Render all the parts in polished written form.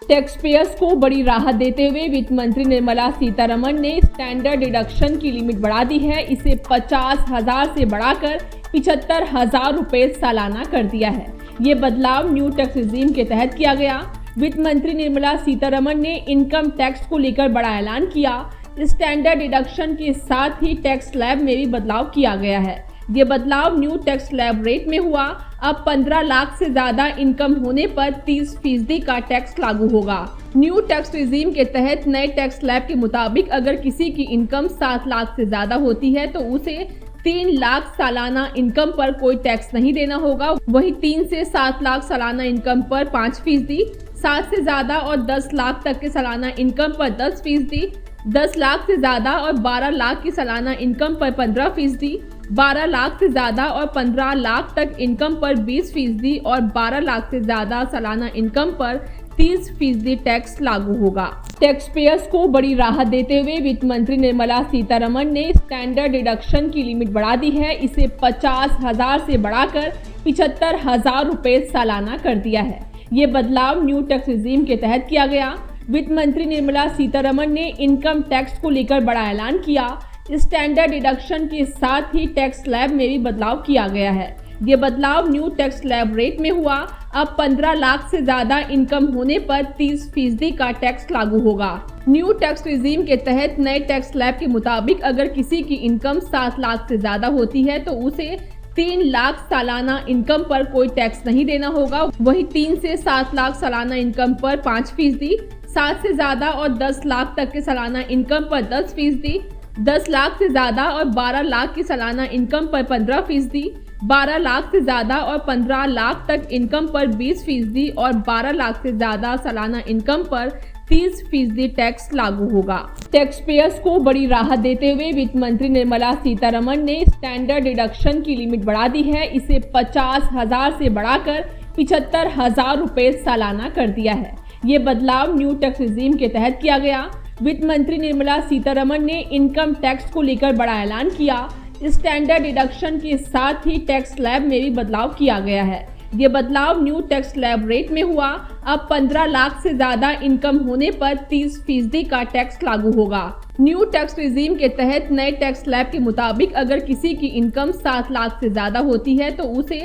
Tax payers को बड़ी राहत देते हुए वित्त मंत्री निर्मला सीतारमण ने स्टैंडर्ड डिडक्शन की लिमिट बढ़ा दी है। इसे 50,000 से बढ़ाकर 75,000 रुपए सालाना कर दिया है। ये बदलाव न्यू टैक्स रिजीम के तहत किया गया। वित्त मंत्री निर्मला सीतारमण ने इनकम टैक्स को लेकर बड़ा ऐलान किया। स्टैंडर्ड डिडक्शन के साथ ही टैक्स स्लैब में भी बदलाव किया गया है। ये बदलाव न्यू टैक्स स्लैब रेट में हुआ। अब 15 लाख से ज्यादा इनकम होने पर 30% का टैक्स लागू होगा। न्यू टैक्स रिजीम के तहत नए टैक्स स्लैब के मुताबिक अगर किसी की इनकम 7 लाख से ज्यादा होती है तो उसे 3 लाख सालाना इनकम पर कोई टैक्स नहीं देना होगा। वहीं 3 से 7 लाख सालाना इनकम पर 5%, 7 से ज्यादा और 10 लाख तक के सालाना इनकम पर 10%, 10 लाख से ज्यादा और 12 लाख की सालाना इनकम पर 15%, 12 लाख से ज्यादा और 15 लाख तक इनकम पर 20% और 12 लाख से ज्यादा सालाना इनकम पर 30% टैक्स लागू होगा। टैक्स पेयर्स को बड़ी राहत देते हुए वित्त मंत्री निर्मला सीतारमण ने स्टैंडर्ड डिडक्शन की लिमिट बढ़ा दी है। इसे 50,000 से बढ़ाकर 75,000 रुपए सालाना कर दिया है। ये बदलाव न्यू टैक्स रिजीम के तहत किया गया। वित्त मंत्री निर्मला सीतारमण ने इनकम टैक्स को लेकर बड़ा ऐलान किया। स्टैंडर्ड डिडक्शन के साथ ही टैक्स स्लैब में भी बदलाव किया गया है। ये बदलाव न्यू टैक्स स्लैब रेट में हुआ। अब 15 लाख से ज्यादा इनकम होने पर 30% का टैक्स लागू होगा। न्यू टैक्स रिजीम के तहत नए टैक्स स्लैब के मुताबिक अगर किसी की इनकम 7 लाख से ज्यादा होती है तो उसे 3 लाख सालाना इनकम पर कोई टैक्स नहीं देना होगा। वहीं 3 से 7 लाख सालाना इनकम पर 5%, 7 से ज्यादा और 10 लाख तक के सालाना इनकम पर 10%, 10 लाख से ज्यादा और 12 लाख की सालाना इनकम पर 15%, 12 लाख से ज्यादा और 15 लाख तक इनकम पर 20% और 12 लाख से ज्यादा सालाना इनकम पर 30% टैक्स लागू होगा। टैक्स पेयर्स को बड़ी राहत देते हुए वित्त मंत्री निर्मला सीतारमण ने स्टैंडर्ड डिडक्शन की लिमिट बढ़ा दी है। इसे 50,000 से बढ़ाकर 75,000 रुपए सालाना कर दिया है। ये बदलाव न्यू टैक्स रिजीम के तहत किया गया। वित्त मंत्री निर्मला सीतारमण ने इनकम टैक्स को लेकर बड़ा ऐलान किया। स्टैंडर्ड डिडक्शन के साथ ही टैक्स स्लैब में भी बदलाव किया गया है। ये बदलाव न्यू टैक्स स्लैब रेट में हुआ। अब 15 लाख से ज्यादा इनकम होने पर 30% का टैक्स लागू होगा। न्यू टैक्स रिजीम के तहत नए टैक्स स्लैब के मुताबिक अगर किसी की इनकम 7 लाख से ज्यादा होती है तो उसे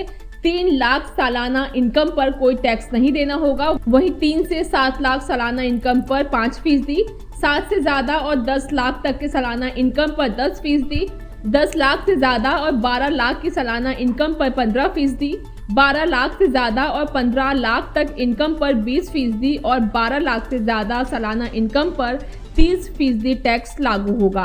3 लाख सालाना इनकम पर कोई टैक्स नहीं देना होगा। वहीं 3 से 7 लाख सालाना इनकम पर 5%, 7 से ज्यादा और 10 लाख तक के सालाना इनकम पर 10%, 10 लाख से ज्यादा और 12 लाख की सालाना इनकम पर 15%, 12 लाख से ज्यादा और 15 लाख तक इनकम पर 20% और 12 लाख से ज्यादा सालाना इनकम पर 30% टैक्स लागू होगा।